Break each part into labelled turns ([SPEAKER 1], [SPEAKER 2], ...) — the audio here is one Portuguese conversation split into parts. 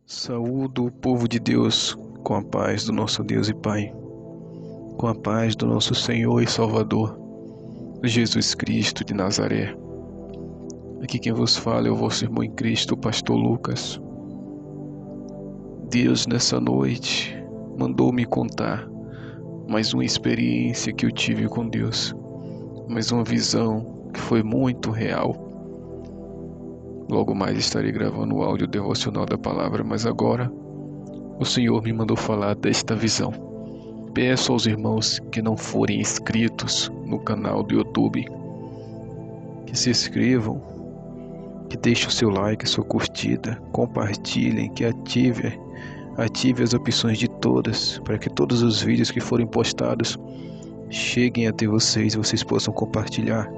[SPEAKER 1] Saúdo o povo de Deus com a paz do nosso Deus e Pai, com a paz do nosso Senhor e Salvador, Jesus Cristo de Nazaré. Aqui quem vos fala é o vosso irmão em Cristo, o pastor Lucas. Deus nessa noite mandou-me contar mais uma experiência que eu tive com Deus, mais uma visão que foi muito real. Logo mais estarei gravando o áudio devocional da palavra, mas agora o Senhor me mandou falar desta visão. Peço aos irmãos que não forem inscritos no canal do YouTube, que se inscrevam, que deixem o seu like, sua curtida, compartilhem, que ative as opções de todas, para que todos os vídeos que forem postados cheguem até vocês e vocês possam compartilhar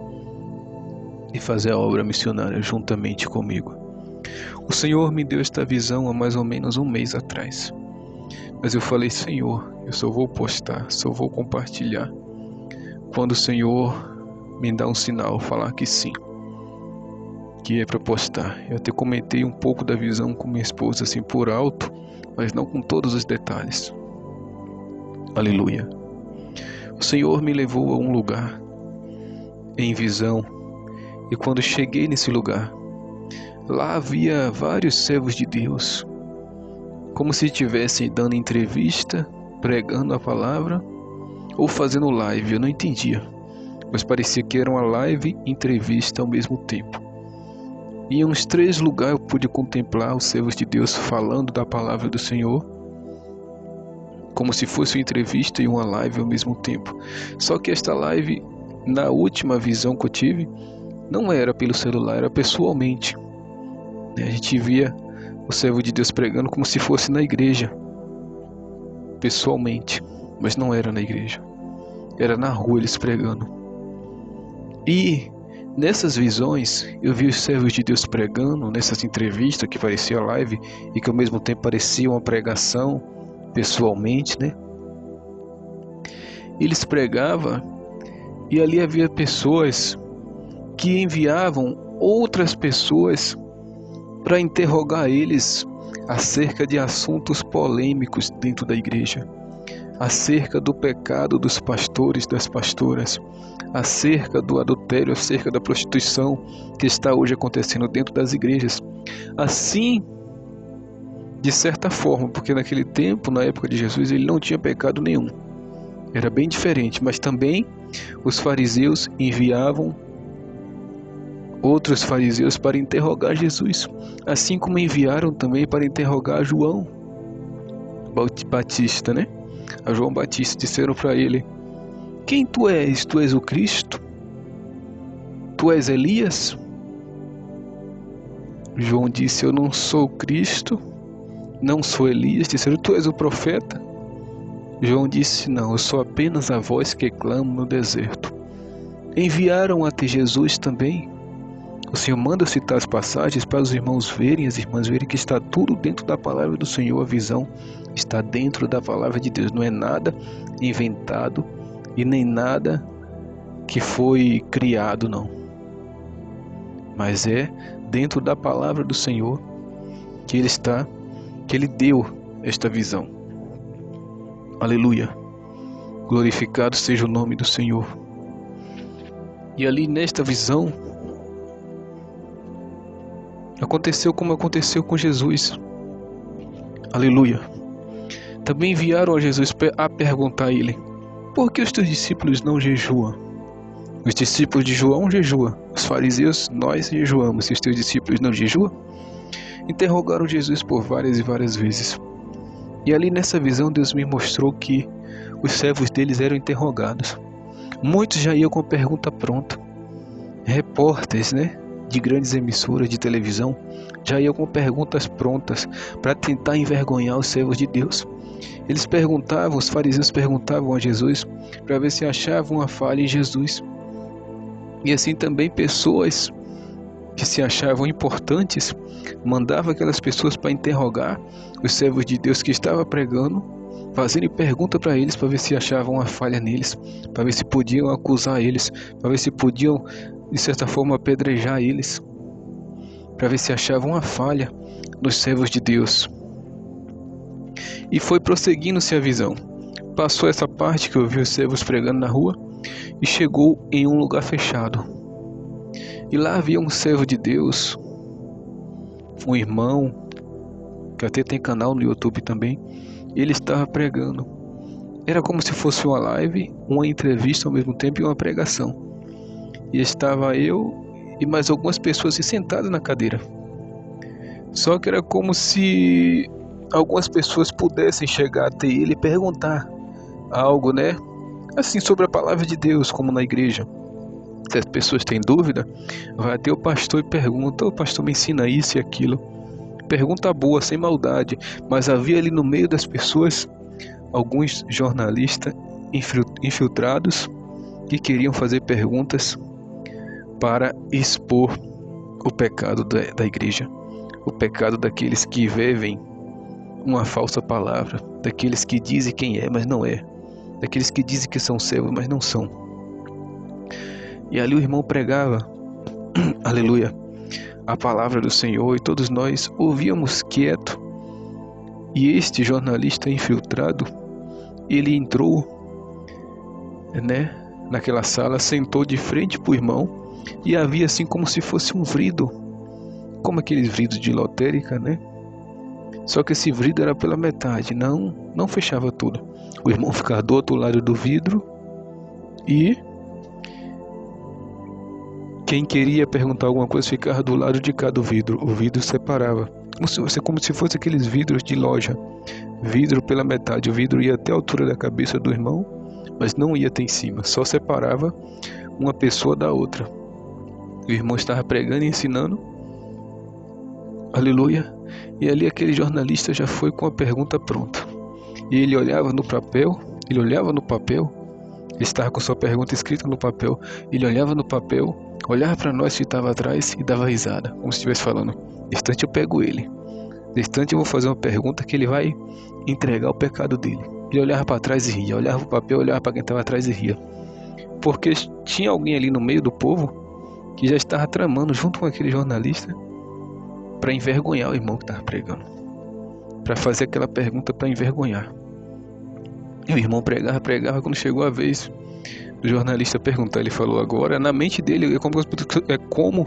[SPEAKER 1] e fazer a obra missionária juntamente comigo. O Senhor me deu esta visão há mais ou menos um mês atrás, mas eu falei: Senhor, eu só vou postar, só vou compartilhar quando o Senhor me dá um sinal, falar que sim, que é para postar. Eu até comentei um pouco da visão com minha esposa assim por alto, mas não com todos os detalhes. Aleluia. O Senhor me levou a um lugar em visão, e quando cheguei nesse lugar, lá havia vários servos de Deus, como se estivessem dando entrevista, pregando a palavra ou fazendo live. Eu não entendia, mas parecia que era uma live e entrevista ao mesmo tempo. E em uns 3 lugares eu pude contemplar os servos de Deus falando da palavra do Senhor, como se fosse uma entrevista e uma live ao mesmo tempo. Só que esta live, na última visão que eu tive, não era pelo celular, era pessoalmente. A gente via o servo de Deus pregando como se fosse na igreja, pessoalmente, mas não era na igreja, era na rua eles pregando. E nessas visões eu vi os servos de Deus pregando, nessas entrevistas que parecia live e que ao mesmo tempo parecia uma pregação pessoalmente, né? Eles pregavam e ali havia pessoas que enviavam outras pessoas para interrogar eles acerca de assuntos polêmicos dentro da igreja, acerca do pecado dos pastores, das pastoras, acerca do adultério, acerca da prostituição que está hoje acontecendo dentro das igrejas. Assim, de certa forma, porque naquele tempo, na época de Jesus, ele não tinha pecado nenhum. Era bem diferente, mas também os fariseus enviavam outros fariseus para interrogar Jesus, assim como enviaram também para interrogar João Batista, né? A João Batista disseram para ele: quem tu és? Tu és o Cristo? Tu és Elias? João disse: eu não sou o Cristo, não sou Elias. Disseram: tu és o profeta? João disse: não, eu sou apenas a voz que clama no deserto. Enviaram até Jesus também. O Senhor manda citar as passagens para os irmãos verem, as irmãs verem que está tudo dentro da palavra do Senhor. A visão está dentro da palavra de Deus, não é nada inventado e nem nada que foi criado, não, mas é dentro da palavra do Senhor que ele deu esta visão. Aleluia, glorificado seja o nome do Senhor. E ali nesta visão aconteceu como aconteceu com Jesus. Aleluia. Também enviaram a Jesus a perguntar a ele: por que os teus discípulos não jejuam? Os discípulos de João jejuam, os fariseus, nós jejuamos, e os teus discípulos não jejuam? Interrogaram Jesus por várias e várias vezes. E ali nessa visão Deus me mostrou que os servos deles eram interrogados. Muitos já iam com a pergunta pronta. Repórteres, né, de grandes emissoras de televisão já iam com perguntas prontas para tentar envergonhar os servos de Deus. Eles perguntavam, os fariseus perguntavam a Jesus para ver se achavam uma falha em Jesus. E assim também pessoas que se achavam importantes mandavam aquelas pessoas para interrogar os servos de Deus que estavam pregando, fazendo pergunta para eles para ver se achavam uma falha neles, para ver se podiam acusar eles, para ver se podiam de certa forma apedrejar eles, para ver se achavam uma falha nos servos de Deus. E foi prosseguindo-se a visão. Passou essa parte que eu vi os servos pregando na rua e chegou em um lugar fechado. E lá havia um servo de Deus, um irmão, que até tem canal no YouTube também. Ele estava pregando. Era como se fosse uma live, uma entrevista ao mesmo tempo e uma pregação. E estava eu e mais algumas pessoas sentadas na cadeira. Só que era como se algumas pessoas pudessem chegar até ele e perguntar algo, né? Assim, sobre a palavra de Deus, como na igreja. Se as pessoas têm dúvida, vai até o pastor e pergunta: "Ô pastor, me ensina isso e aquilo." Pergunta boa, sem maldade. Mas havia ali no meio das pessoas alguns jornalistas infiltrados que queriam fazer perguntas para expor o pecado da igreja, o pecado daqueles que vivem uma falsa palavra, daqueles que dizem quem é, mas não é, daqueles que dizem que são servos, mas não são. E ali o irmão pregava, aleluia, a palavra do Senhor, e todos nós ouvíamos quieto. E este jornalista infiltrado, ele entrou, né, naquela sala, sentou de frente para o irmão, e havia assim como se fosse um vidro, como aqueles vidros de lotérica, né? Só que esse vidro era pela metade, não fechava tudo. O irmão ficava do outro lado do vidro e quem queria perguntar alguma coisa ficava do lado de cá do vidro. O vidro separava, como se fosse aqueles vidros de loja. Vidro pela metade, o vidro ia até a altura da cabeça do irmão, mas não ia até em cima, só separava uma pessoa da outra. O irmão estava pregando e ensinando, aleluia, e ali aquele jornalista já foi com a pergunta pronta. E ele olhava no papel, ele estava com sua pergunta escrita no papel, ele olhava no papel, olhava para nós que estava atrás e dava risada, como se estivesse falando: "Distante eu pego ele, distante eu vou fazer uma pergunta que ele vai entregar o pecado dele." Ele olhava para trás e ria, olhava para o papel, olhava para quem estava atrás e ria, porque tinha alguém ali no meio do povo que já estava tramando junto com aquele jornalista para envergonhar o irmão que estava pregando, para fazer aquela pergunta para envergonhar. E o irmão pregava, quando chegou a vez do jornalista perguntar, ele falou agora, na mente dele, é como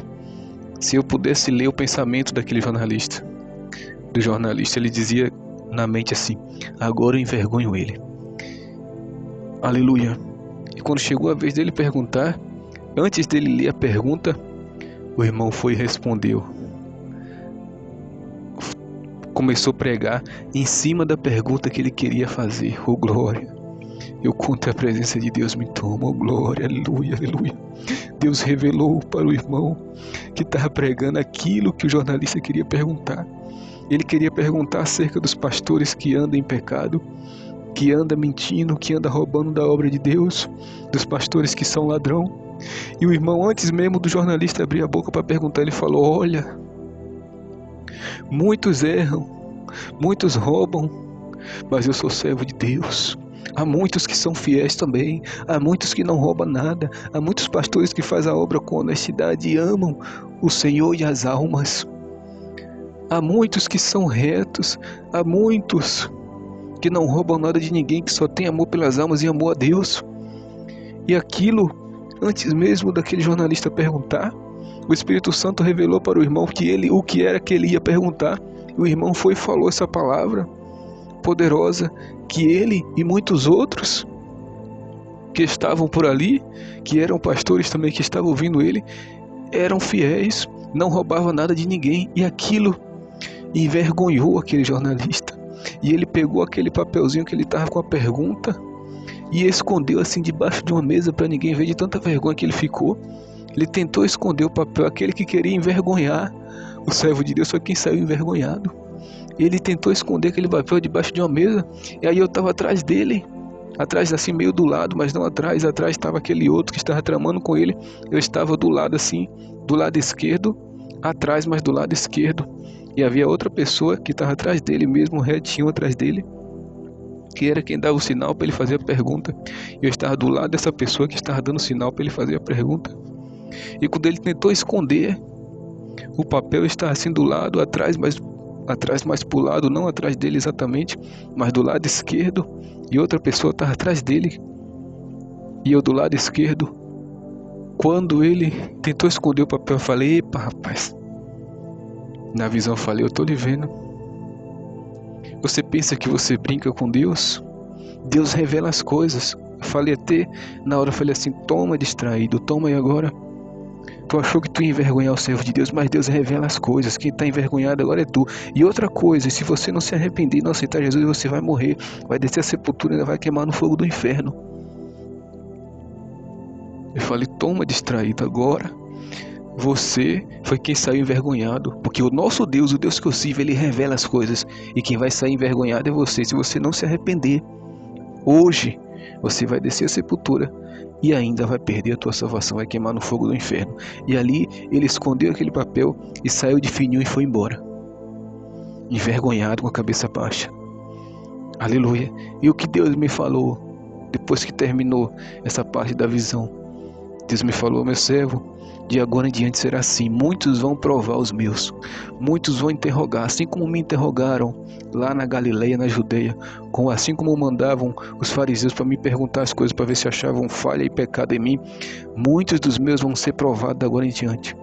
[SPEAKER 1] se eu pudesse ler o pensamento daquele jornalista. Do jornalista, ele dizia na mente assim: "Agora eu envergonho ele." Aleluia. E quando chegou a vez dele perguntar, antes dele ler a pergunta, o irmão foi e respondeu. Começou a pregar em cima da pergunta que ele queria fazer. Oh glória, eu conto a presença de Deus me toma. Oh glória, aleluia, aleluia. Deus revelou para o irmão que estava pregando aquilo que o jornalista queria perguntar. Ele queria perguntar acerca dos pastores que andam em pecado, que andam mentindo, que andam roubando da obra de Deus, dos pastores que são ladrão. E o irmão, antes mesmo do jornalista abrir a boca para perguntar, ele falou: "Olha, muitos erram, muitos roubam, mas eu sou servo de Deus. Há muitos que são fiéis também, há muitos que não roubam nada, há muitos pastores que fazem a obra com honestidade e amam o Senhor e as almas. Há muitos que são retos, há muitos que não roubam nada de ninguém, que só tem amor pelas almas e amor a Deus." E aquilo, antes mesmo daquele jornalista perguntar, o Espírito Santo revelou para o irmão o que era que ele ia perguntar. E o irmão foi e falou essa palavra poderosa, que ele e muitos outros que estavam por ali, que eram pastores também, que estavam ouvindo ele, eram fiéis, não roubavam nada de ninguém. E aquilo envergonhou aquele jornalista. E ele pegou aquele papelzinho que ele estava com a pergunta e escondeu assim debaixo de uma mesa para ninguém ver, de tanta vergonha que ele ficou. Ele tentou esconder o papel, aquele que queria envergonhar o servo de Deus foi quem saiu envergonhado. Ele tentou esconder aquele papel debaixo de uma mesa, e aí eu estava atrás dele, atrás assim, meio do lado, mas não atrás estava aquele outro que estava tramando com ele. Eu estava do lado assim, do lado esquerdo, atrás, mas do lado esquerdo, e havia outra pessoa que estava atrás dele mesmo, retinho atrás dele, que era quem dava o sinal para ele fazer a pergunta. Eu estava do lado dessa pessoa que estava dando sinal para ele fazer a pergunta. E quando ele tentou esconder, o papel estava assim do lado, atrás, mas atrás, mais pro lado, não atrás dele exatamente, mas do lado esquerdo, e outra pessoa estava atrás dele, e eu do lado esquerdo. Quando ele tentou esconder o papel, eu falei: epa, rapaz. Na visão eu falei: eu tô lhe vendo. Você pensa que você brinca com Deus? Deus revela as coisas. Eu falei até, na hora eu falei assim: toma, distraído, toma aí agora. Tu achou que tu ia envergonhar o servo de Deus, mas Deus revela as coisas. Quem está envergonhado agora é tu. E outra coisa, se você não se arrepender e não aceitar Jesus, você vai morrer, vai descer a sepultura e ainda vai queimar no fogo do inferno. Eu falei: toma, distraído, agora. Você foi quem saiu envergonhado, porque o nosso Deus, o Deus que eu sirvo, ele revela as coisas, e quem vai sair envergonhado é você, se você não se arrepender. Hoje, você vai descer a sepultura e ainda vai perder a tua salvação, vai queimar no fogo do inferno. E ali, ele escondeu aquele papel e saiu de fininho e foi embora, envergonhado, com a cabeça baixa. Aleluia. E o que Deus me falou, depois que terminou essa parte da visão, Deus me falou: meu servo, de agora em diante será assim, muitos vão provar os meus, muitos vão interrogar, assim como me interrogaram lá na Galileia, na Judeia, assim como mandavam os fariseus para me perguntar as coisas, para ver se achavam falha e pecado em mim. Muitos dos meus vão ser provados de agora em diante.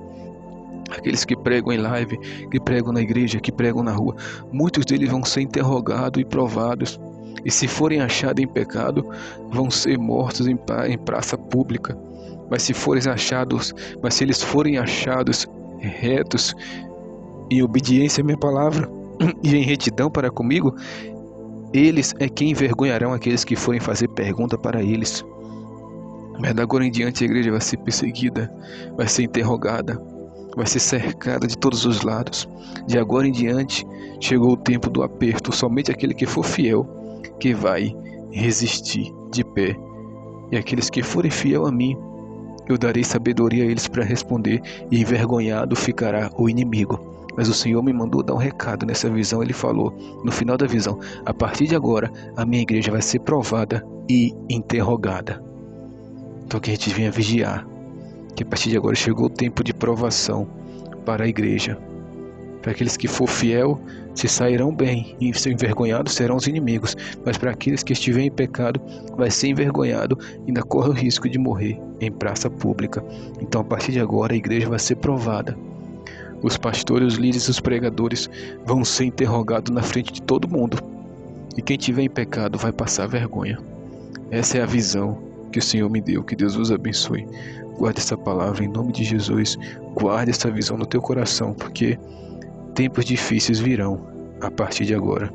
[SPEAKER 1] Aqueles que pregam em live, que pregam na igreja, que pregam na rua, muitos deles vão ser interrogados e provados, e se forem achados em pecado, vão ser mortos em praça pública. Mas se eles forem achados retos, em obediência à minha palavra e em retidão para comigo, eles é quem envergonharão aqueles que forem fazer pergunta para eles. Mas de agora em diante a igreja vai ser perseguida, vai ser interrogada, vai ser cercada de todos os lados. De agora em diante chegou o tempo do aperto. Somente aquele que for fiel que vai resistir de pé, e aqueles que forem fiel a mim, eu darei sabedoria a eles para responder, e envergonhado ficará o inimigo. Mas o Senhor me mandou dar um recado nessa visão. Ele falou, no final da visão: a partir de agora, a minha igreja vai ser provada e interrogada. Então que a gente venha vigiar, que a partir de agora chegou o tempo de provação para a igreja. Para aqueles que for fiel, se sairão bem, e se envergonhados serão os inimigos. Mas para aqueles que estiverem em pecado, vai ser envergonhado e ainda corre o risco de morrer em praça pública. Então a partir de agora a igreja vai ser provada. Os pastores, os líderes, os pregadores vão ser interrogados na frente de todo mundo. E quem estiver em pecado vai passar vergonha. Essa é a visão que o Senhor me deu. Que Deus os abençoe. Guarde essa palavra em nome de Jesus. Guarde essa visão no teu coração, porque tempos difíceis virão a partir de agora.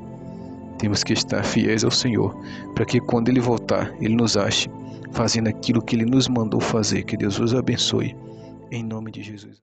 [SPEAKER 1] Temos que estar fiéis ao Senhor, para que quando Ele voltar, Ele nos ache fazendo aquilo que Ele nos mandou fazer. Que Deus os abençoe, em nome de Jesus.